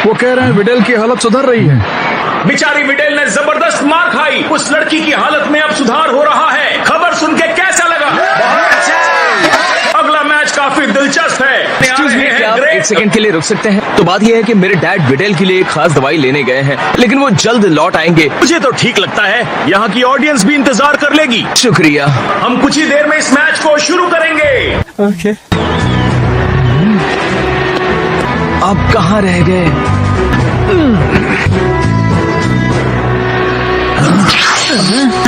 वो कह रहे हैं विडेल की हालत सुधर रही है। बेचारी विडेल ने जबरदस्त मार खाई। उस लड़की की हालत में अब सुधार हो रहा है। खबर सुन के कैसा लगा? बहुत अच्छा। अगला मैच काफी दिलचस्प है। क्या आप एक सेकंड के लिए रुक सकते हैं? तो बात यह है कि मेरे डैड विडेल के लिए एक खास दवाई लेने गए हैं, लेकिन वो जल्द लौट आएंगे। मुझे तो ठीक लगता है, यहाँ की ऑडियंस भी इंतजार कर लेगी। शुक्रिया। हम कुछ ही देर में इस मैच को शुरू करेंगे। ओके। आप कहाँ रह गए?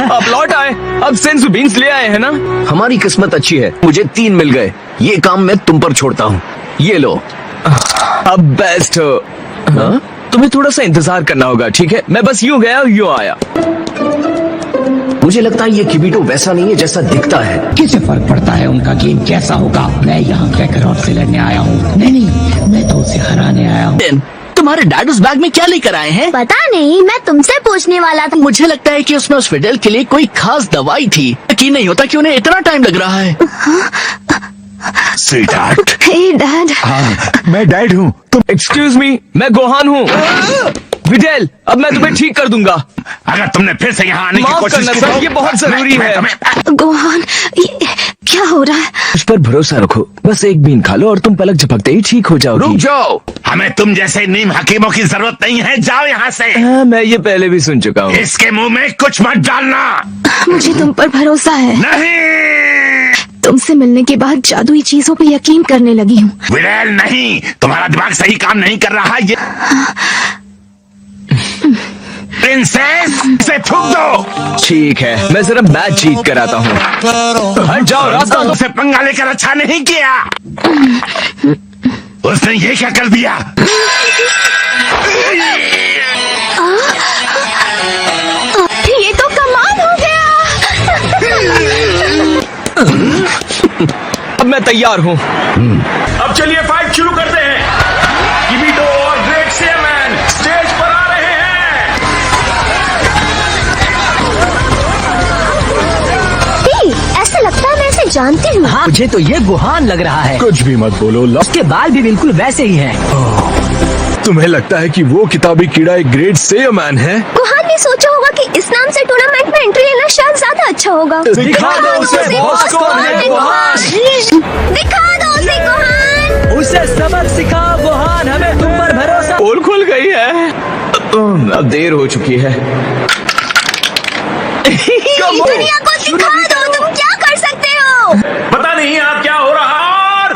आप लौट आए। अब सेंसु बीन्स ले आए हैं ना? हमारी किस्मत अच्छी है, मुझे 3 मिल गए। ये काम मैं तुम पर छोड़ता हूँ। ये लो। अब बेस्ट हो। हाँ? तुम्हें थोड़ा सा इंतजार करना होगा, ठीक है? मैं बस यूं गया यूं आया। मुझे लगता है ये किबिटो वैसा नहीं है जैसा दिखता है। किसे फर्क पड़ता है उनका गेम कैसा होगा? मैं यहाँ कैकरॉट से लड़ने आया हूँ। नहीं, मैं तो उसे हराने आया हूँ। तुम्हारे डैड उस बैग में क्या लेकर आए हैं? पता नहीं, मैं तुमसे पूछने वाला था। मुझे लगता है कि उसमें उस विडेल के लिए कोई खास दवाई थी। यकीन नहीं होता कि उन्हें इतना टाइम लग रहा है। स्वीटहार्ट। हे डैड। हाँ, मैं डैड हूँ। तुम एक्सक्यूज मी, मैं गोहान हूँ। विडेल, अब मैं तुम्हें ठीक कर दूंगा। अगर तुमने फिर से यहाँ आने की माफ कोशिश करना की सर, तो ये बहुत जरूरी है। गोहान, ये क्या हो रहा है? उस पर भरोसा रखो। बस एक बीन खा लो और तुम पलक झपकते ही ठीक हो जाओगी। रुक जाओ, हमें तुम जैसे नीम हकीमों की जरूरत नहीं है। जाओ यहाँ से। हाँ, मैं ये पहले भी सुन चुका हूँ। इसके मुंह में कुछ मत डालना। मुझे तुम पर भरोसा है। नहीं, तुमसे मिलने के बाद जादुई चीजों पे यकीन करने लगी हूँ। विडेल नहीं, तुम्हारा दिमाग सही काम नहीं कर रहा। ये प्रिंसेस, इसे थूक दो। ठीक है, मैं जरा मैच जीत कर आता हूँ। हट जाओ, रास्ता दो। उसे पंगा लेकर अच्छा नहीं किया। उसने ये क्या कर दिया? ये तो कमाल हो गया। अब मैं तैयार हूँ। अब चलिए फाइट शुरू करते हैं। किबिटो और ग्रेट सेयरमैन स्टेज पर आ रहे हैं। ऐसा लगता है मैं इसे जानती हूँ। हाँ, मुझे तो ये गुहान लग रहा है। कुछ भी मत बोलो। उसके बाल भी बिल्कुल वैसे ही हैं। तुम्हें लगता है कि वो किताबी कीड़ा एक ग्रेट सेयरमैन है? गुहान ने सोचा होगा कि इस नाम से टूर्नामेंट में एंट्री लेना शायद ज्यादा अच्छा होगा। दिखा दो उसे बॉस कौन है गुहान। दिखा दो उसे गुहान। उसे सबक सिखा गुहान, हमें तुम पर भरोसा। पोल खुल गई है। अब देर हो चुकी है। दुनिया को दिखा दो तुम क्या कर सकते हो। पता नहीं आप क्या हो रहा। और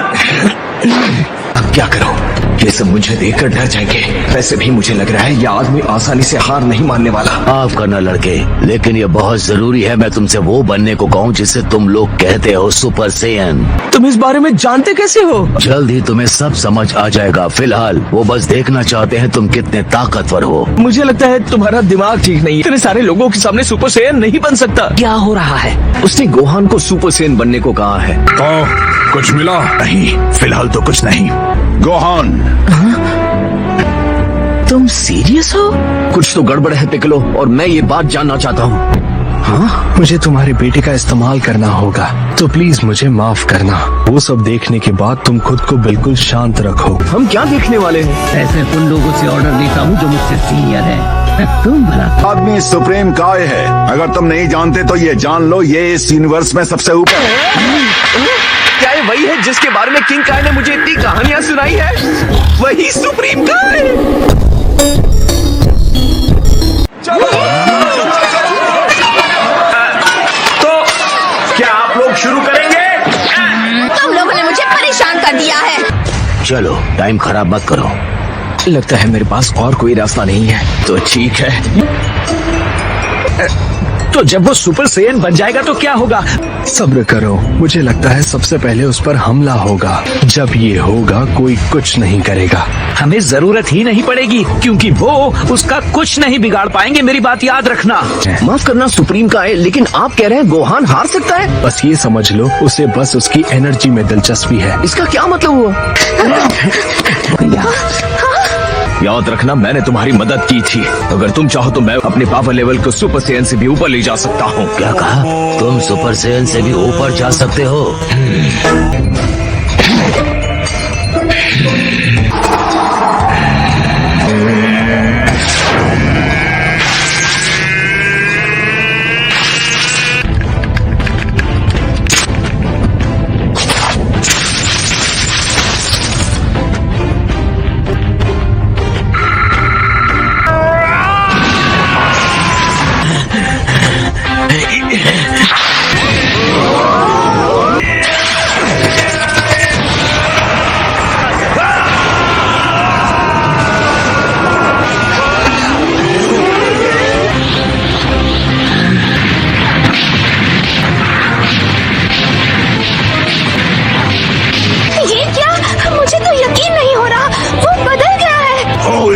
अब क्या करो? ये सब मुझे देखकर डर जाएंगे। वैसे भी मुझे लग रहा है ये आदमी आसानी से हार नहीं मानने वाला। माफ करना लड़के, लेकिन ये बहुत जरूरी है मैं तुमसे वो बनने को कहूँ जिसे तुम लोग कहते हो सुपर सेयन। तुम इस बारे में जानते कैसे हो? जल्द ही तुम्हें सब समझ आ जाएगा। फिलहाल वो बस देखना चाहते हैं तुम कितने ताकतवर हो। मुझे लगता है तुम्हारा दिमाग ठीक नहीं है। इतने सारे लोगों के सामने सुपर सेयन नहीं बन सकता। क्या हो रहा है? उसने गोहान को सुपर सेयन बनने को कहा है। कुछ मिला? नहीं, फिलहाल तो कुछ नहीं। गोहान, तुम सीरियस हो? कुछ तो गड़बड़ है पिकलो, और मैं ये बात जानना चाहता हूँ। हाँ, मुझे तुम्हारे बेटे का इस्तेमाल करना होगा, तो प्लीज मुझे माफ करना। वो सब देखने के बाद तुम खुद को बिल्कुल शांत रखो। हम क्या देखने वाले हैं? ऐसे उन लोगों से ऑर्डर लेता हूँ जो मुझसे सीनियर है। तुम भला आदमी सुप्रीम काय है। अगर तुम नहीं जानते तो ये जान लो, ये इस यूनिवर्स में सबसे ऊपर है। क्या ये वही है जिसके बारे में किंग काय ने मुझे इतनी कहानियां सुनाई है? वही सुप्रीम काय। तो क्या आप लोग शुरू करेंगे? तुम लोगों ने मुझे परेशान कर दिया है। चलो, टाइम खराब मत करो। लगता है मेरे पास और कोई रास्ता नहीं है। तो ठीक है, तो जब वो सुपर सेयन बन जाएगा तो क्या होगा? सब्र करो, मुझे लगता है सबसे पहले उस पर हमला होगा। जब ये होगा कोई कुछ नहीं करेगा। हमें जरूरत ही नहीं पड़ेगी, क्योंकि वो उसका कुछ नहीं बिगाड़ पाएंगे। मेरी बात याद रखना। माफ करना सुप्रीम काय, लेकिन आप कह रहे हैं गोहान हार सकता है? बस ये समझ लो, उसे बस उसकी एनर्जी में दिलचस्पी है। इसका क्या मतलब हुआ? याद रखना, मैंने तुम्हारी मदद की थी। अगर तुम चाहो तो मैं अपने पावर लेवल को सुपर सेयन से भी ऊपर ले जा सकता हूँ। क्या कहा? तुम सुपर सेयन से भी ऊपर जा सकते हो?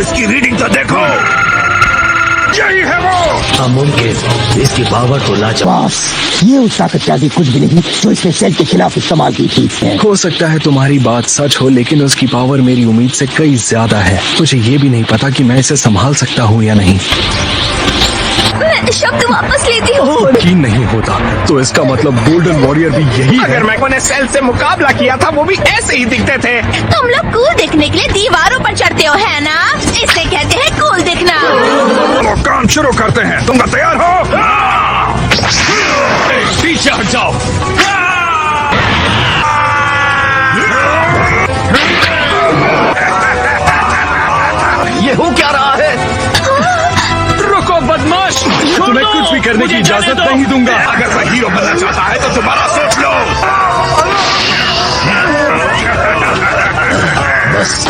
इसकी रीडिंग तो देखो। यही है वो। नामुमकिन, इसकी पावर तो लाजवाब। बॉस, ये उस ताकत की आगे कुछ भी नहीं जो इसने सेल के खिलाफ इस्तेमाल की थी। हो सकता है तुम्हारी बात सच हो, लेकिन उसकी पावर मेरी उम्मीद से कई ज्यादा है। मुझे ये भी नहीं पता कि मैं इसे संभाल सकता हूँ या नहीं। मैं शब्द वापस लेती हूँ। यकीन नहीं होता तो इसका मतलब गोल्डन वॉरियर भी यही है। अगर मैंने सेल से मुकाबला किया था वो भी ऐसे ही दिखते थे। तुम लोग कूल दिखने के लिए दीवारों पर चढ़ते हो, है ना? इसे कहते हैं कूल दिखना। तो काम शुरू करते हैं। तुम तैयार हो? पीछे हट जाओ। ये हो क्या रहा है? रुको बदमाश, तुम्हें कुछ भी करने की इजाजत नहीं दूंगा। अगर मैं हीरो बनना चाहता है तो दोबारा सोच लो।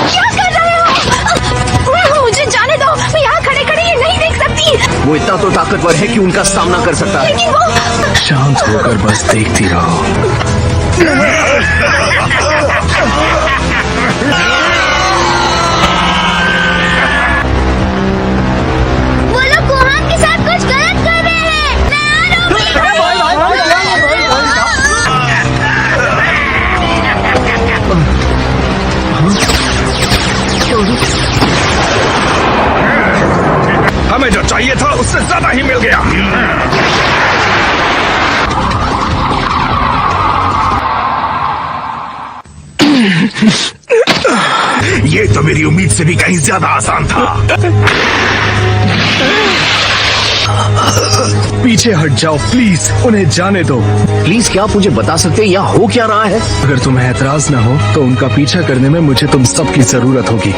क्या कर रहे हो? मुझे जाने दो, मैं यहाँ खड़े खड़े ये नहीं देख सकती। वो इतना तो ताकतवर है कि उनका सामना कर सकता है। लेकिन वो शांत होकर बस देखती रहो। वो लोग गोहान के साथ कुछ गलत कर रहे हैं। मैं आ रहा हमें जो चाहिए था उससे ज्यादा ही मिल गया। ये तो मेरी उम्मीद से भी कहीं ज्यादा आसान था। पीछे हट जाओ प्लीज, उन्हें जाने दो। प्लीज, क्या आप मुझे बता सकते हैं यहाँ हो क्या रहा है? अगर तुम्हें एतराज ना हो तो उनका पीछा करने में मुझे तुम सबकी जरूरत होगी।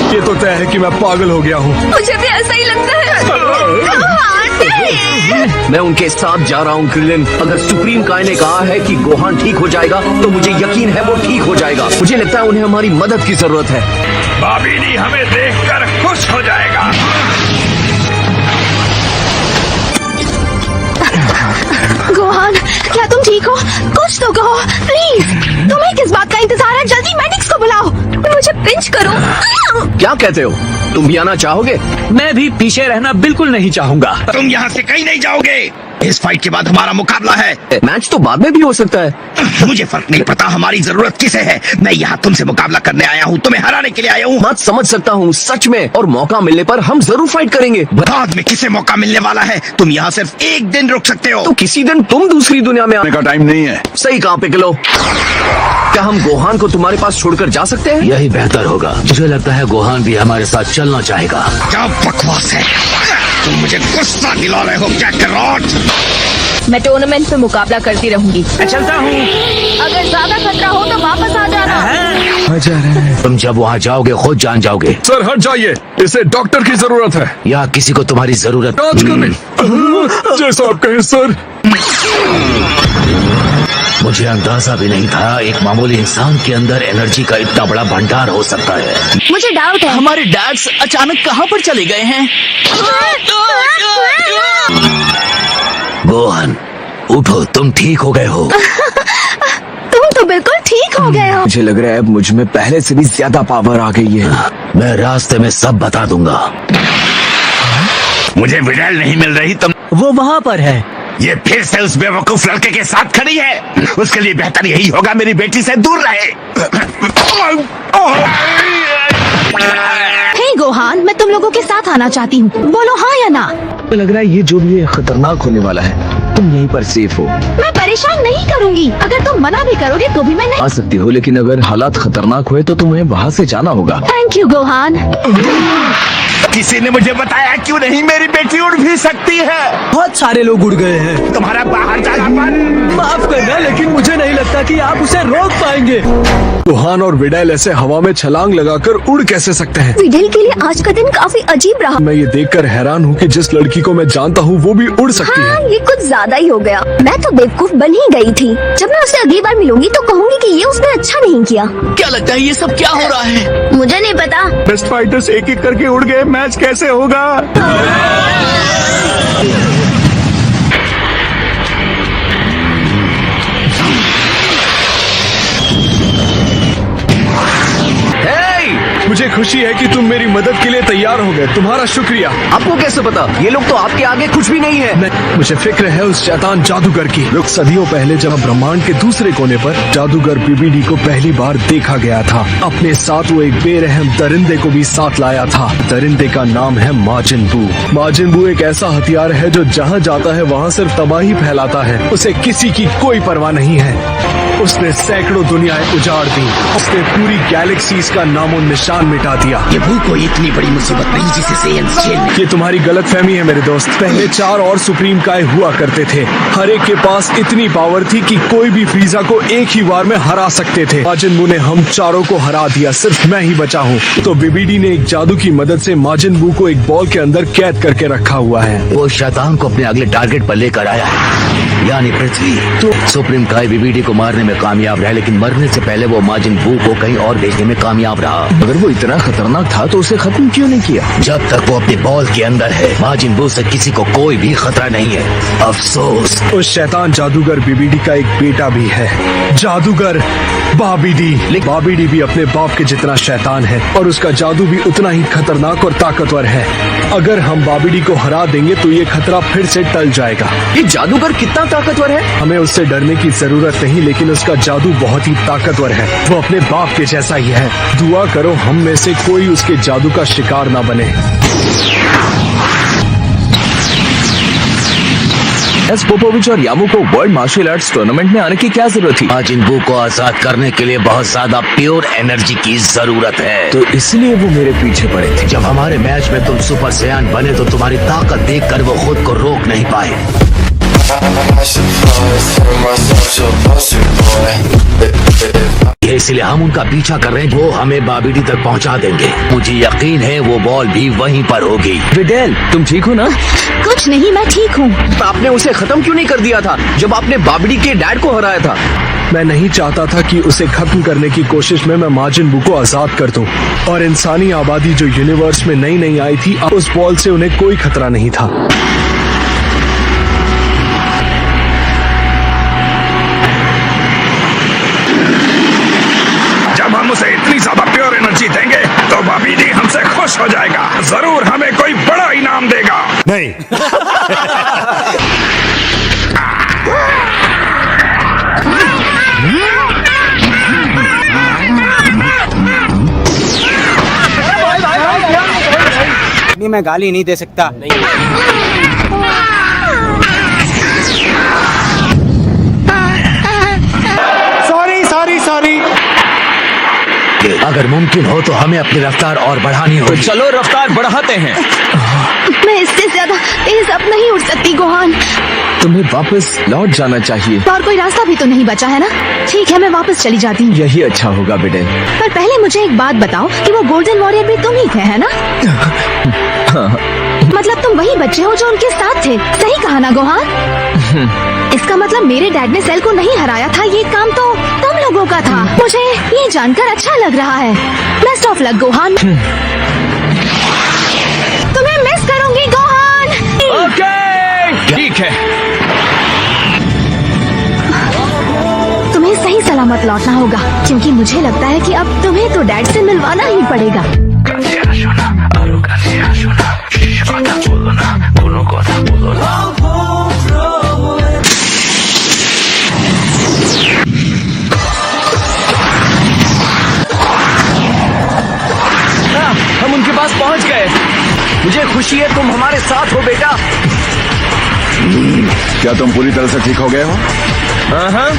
ये तो तय है कि मैं पागल हो गया हूँ। मुझे भी ऐसा ही लगता है। मैं उनके साथ जा रहा हूँ क्रिलिन। अगर सुप्रीम काय ने कहा है कि गोहान ठीक हो जाएगा तो मुझे यकीन है वो ठीक हो जाएगा। मुझे लगता है उन्हें हमारी मदद की जरूरत है। बाबीनी हमें देखकर खुश हो जाएगा। गोहान, क्या तुम ठीक हो? कुछ तो कहो प्लीज। तुम्हें किस बात का इंतजार है? जल्दी मेडिक्स को बुलाओ। मुझे पिंच करो। क्या कहते हो? तुम भी आना चाहोगे? मैं भी पीछे रहना बिल्कुल नहीं चाहूंगा। तुम यहाँ से कहीं नहीं जाओगे। इस फाइट के बाद हमारा मुकाबला है। मैच तो बाद में भी हो सकता है। मुझे फर्क नहीं पड़ता हमारी जरूरत किसे है। मैं यहाँ तुमसे मुकाबला करने आया हूँ, तुम्हें हराने के लिए आया हूँ। बात समझ सकता हूँ सच में, और मौका मिलने पर हम जरूर फाइट करेंगे। बाद में किसे मौका मिलने वाला है? तुम यहाँ सिर्फ एक दिन रुक सकते हो। तो किसी दिन तुम दूसरी दुनिया में आने का टाइम नहीं है। सही कहा पिकलो। क्या हम गोहान को तुम्हारे पास छोड़कर जा सकते हैं? यही बेहतर होगा। मुझे लगता है गोहान भी हमारे साथ चलना चाहेगा। क्या बकवास है। तुम मुझे गुस्सा दिला रहे हो कैकरॉट। मैं टूर्नामेंट में मुकाबला करती रहूंगी। मैं चलता हूँ। अगर ज्यादा खतरा हो तो वापस आ जाना। मजा रहा है। तुम जब वहाँ जाओगे खुद जान जाओगे। सर हट जाइए, इसे डॉक्टर की जरूरत है। यहाँ किसी को तुम्हारी जरूरत जांच करने। जैसा आप कहें सर। मुझे अंदाजा भी नहीं था एक मामूली इंसान के अंदर एनर्जी का इतना बड़ा भंडार हो सकता है। मुझे डाउट है। हमारे डैड्स अचानक कहाँ पर चले गए हैं? गोहान उठो, तुम ठीक हो गए हो। तुम तो बिल्कुल ठीक हो गए हो। मुझे लग रहा है अब मुझ में पहले से भी ज्यादा पावर आ गई है। मैं रास्ते में सब बता दूंगा। मुझे विडाल नहीं मिल रही। तुम वो वहाँ पर है। ये फिर से उस बेवकूफ लड़के के साथ खड़ी है। उसके लिए बेहतर यही होगा मेरी बेटी से दूर रहे। हे गोहान, मैं तुम लोगों के साथ आना चाहती हूँ। बोलो हाँ या ना। मुझे लग रहा है ये जो भी है खतरनाक होने वाला है। तुम यहीं पर सेफ हो। मैं परेशान नहीं करूंगी। अगर तुम मना भी करोगे तो भी मैं नहीं। आ सकती हो, लेकिन अगर हालात खतरनाक हुए तो तुम्हें वहाँ से जाना होगा। Thank you Gohan. किसी ने मुझे बताया क्यों नहीं मेरी बेटी उड़ भी सकती है। बहुत सारे लोग उड़ गए हैं। तुम्हारा बाहर जाना बंद। माफ करना, लेकिन मुझे नहीं लगता कि आप उसे रोक पाएंगे। गोहान और विडाल ऐसे हवा में छलांग लगाकर उड़ कैसे सकते हैं? विडेल के लिए आज का दिन काफी अजीब रहा। मैं ये देखकर हैरान हूँ कि जिस लड़की को मैं जानता हूँ वो भी उड़ सकती हाँ, है। ये कुछ ज्यादा ही हो गया। मैं तो बेवकूफ बन ही गई थी। जब मैं उससे अगली बार मिलूंगी तो कहूंगी कि ये उसने अच्छा नहीं किया। क्या लगता है ये सब क्या हो रहा है? मुझे नहीं पता। बेस्ट फाइटर्स एक एक करके उड़ गए, मैच कैसे होगा? मुझे खुशी है कि तुम मेरी मदद के लिए तैयार हो गए। तुम्हारा शुक्रिया। आपको कैसे पता? ये लोग तो आपके आगे कुछ भी नहीं है। मुझे फिक्र है उस शैतान जादूगर की। लोग सदियों पहले जब ब्रह्मांड के दूसरे कोने पर जादूगर बीबीडी को पहली बार देखा गया था, अपने साथ वो एक बेरहम दरिंदे को भी साथ लाया था। दरिंदे का नाम है माजिन बू। माजिन बू एक ऐसा हथियार है जो जहाँ जाता है वहाँ सिर्फ तबाही फैलाता है। उसे किसी की कोई परवाह नहीं है। उसने सैकड़ों दुनियाएं उजाड़ दी। उसने पूरी गैलेक्सीज का नामो निशान मिटा दिया। ये भू कोई इतनी बड़ी मुसीबत नहीं जिसे सेयंस झेल ले। ये तुम्हारी गलतफहमी है मेरे दोस्त। पहले 4 और सुप्रीम काय हुआ करते थे। हर एक के पास इतनी पावर थी कि कोई भी फ्रीजा को एक ही बार में हरा सकते थे। माजिन बू ने हम चारों को हरा दिया। सिर्फ मैं ही बचा हूँ। तो बीबीडी ने एक जादू की मदद से माजिन बू को एक बॉल के अंदर कैद करके रखा हुआ है। वो शैतान को अपने अगले टारगेट पर लेकर आया है, यानी पृथ्वी। तो सुप्रीम काय बीबीडी को मारने में कामयाब रहा, लेकिन मरने से पहले वो माजिन बू को कहीं और भेजने में कामयाब रहा। अगर वो इतना खतरनाक था तो उसे खत्म क्यों नहीं किया? जब तक वो अपने बॉल के अंदर है, माजिन बू से किसी को कोई भी खतरा नहीं है। अफसोस। उस शैतान जादूगर बीबीडी का एक बेटा भी है, जादूगर बाबीडी। बाबीडी भी अपने बाप के जितना शैतान है और उसका जादू भी उतना ही खतरनाक और ताकतवर है। अगर हम बाबीडी को हरा देंगे तो ये खतरा फिर से टल जाएगा। ये जादूगर कितना ताकतवर है? हमें उससे डरने की जरूरत नहीं, लेकिन उसका जादू बहुत ही ताकतवर है। वो अपने बाप के जैसा ही है। दुआ करो हम में से कोई उसके जादू का शिकार ना बने। एस पोपोविच और यामू को वर्ल्ड मार्शल आर्ट्स टूर्नामेंट में आने की क्या जरूरत थी? माजिन बू को आजाद करने के लिए बहुत ज्यादा प्योर एनर्जी की जरूरत है। तो इसलिए वो मेरे पीछे पड़े थे। जब हमारे मैच में तुम सुपर सैयन बने तो तुम्हारी ताकत देखकर वो खुद को रोक नहीं पाए। इसलिए हम उनका पीछा कर रहे हैं। वो हमें बाबीडी तक पहुंचा देंगे। मुझे यकीन है वो बॉल भी वहीं पर होगी। विडेल, तुम ठीक हो ना? कुछ नहीं, मैं ठीक हूँ। तो आपने उसे खत्म क्यों नहीं कर दिया था जब आपने बाबीडी के डैड को हराया था? मैं नहीं चाहता था कि उसे खत्म करने की कोशिश में मैं माजिन बू को आजाद कर दूं। और इंसानी आबादी जो यूनिवर्स में नई नई आई थी, उस बॉल से उन्हें कोई खतरा नहीं था। जब हम उसे इतनी ज्यादा प्योर एनर्जी देंगे तो बाबीडी हमसे खुश हो जाएगा। जरूर हमें कोई बड़ा इनाम देगा। नहीं। नहीं, मैं गाली नहीं दे सकता। सॉरी। अगर मुमकिन हो तो हमें अपनी रफ्तार और बढ़ानी तो होगी। चलो रफ्तार बढ़ाते हैं। मैं इससे ज्यादा तेज अब नहीं उड़ सकती गोहान। तुम्हें वापस लौट जाना चाहिए। और कोई रास्ता भी तो नहीं बचा है ना? ठीक है, मैं वापस चली जाती हूँ। यही अच्छा होगा बेटे। पर पहले मुझे एक बात बताओ कि वो गोल्डन वॉरियर भी तुम ही थे, है ना? मतलब तुम वही बच्चे हो जो उनके साथ थे। सही कहा ना गोहान? इसका मतलब मेरे डैड ने सेल को नहीं हराया था। ये काम तो तुम लोगों का था। मुझे ये जानकर अच्छा लग रहा है। Best of luck Gohan. तुम्हें मिस करूंगी गोहान। ओके, ठीक है। तुम्हें सही सलामत लौटना होगा, क्योंकि मुझे लगता है कि अब तुम्हें तो डैड से मिलवाना ही पड़ेगा। हम उनके पास पहुंच गए। मुझे खुशी है तुम हमारे साथ हो बेटा। क्या तुम पूरी तरह से ठीक हो गए हो? हाँ,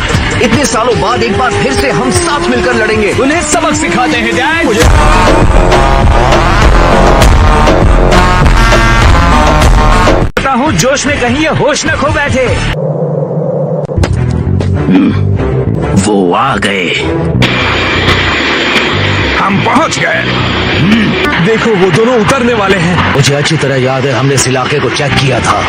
इतने सालों बाद एक बार फिर से हम साथ मिलकर लड़ेंगे। उन्हें सबक सिखाते हैं डैड। मुझे पता हूँ जोश में कहीं ये होश न खो बैठे। वो आ गए। हम पहुंच गए। देखो वो दोनों उतरने वाले हैं। मुझे अच्छी तरह याद है हमने इस इलाके को चेक किया था।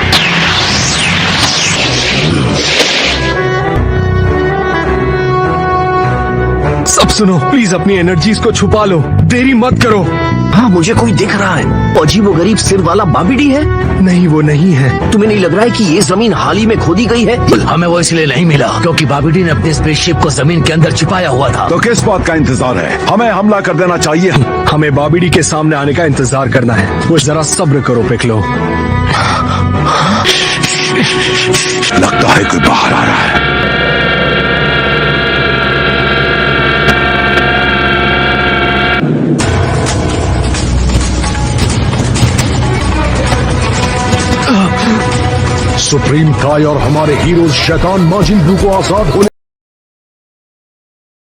सब सुनो, प्लीज अपनी एनर्जीज को छुपा लो। देरी मत करो। हाँ, मुझे कोई दिख रहा है। अजीब व गरीब सिर वाला बाबीडी है। नहीं, वो नहीं है। तुम्हें नहीं लग रहा है कि ये जमीन हाल ही में खोदी गई है? हमें वो इसलिए नहीं मिला क्योंकि बाबीडी ने अपने स्पेसशिप को जमीन के अंदर छिपाया हुआ था। तो किस बात का इंतजार है? हमें हमला कर देना चाहिए। हमें बाबिडी के सामने आने का इंतजार करना है। वो जरा सब्र करो पिकलो। लगता है कोई बाहर आ रहा है। सुप्रीम काय और हमारे हीरो शैतान माजिन बू को आजाद होने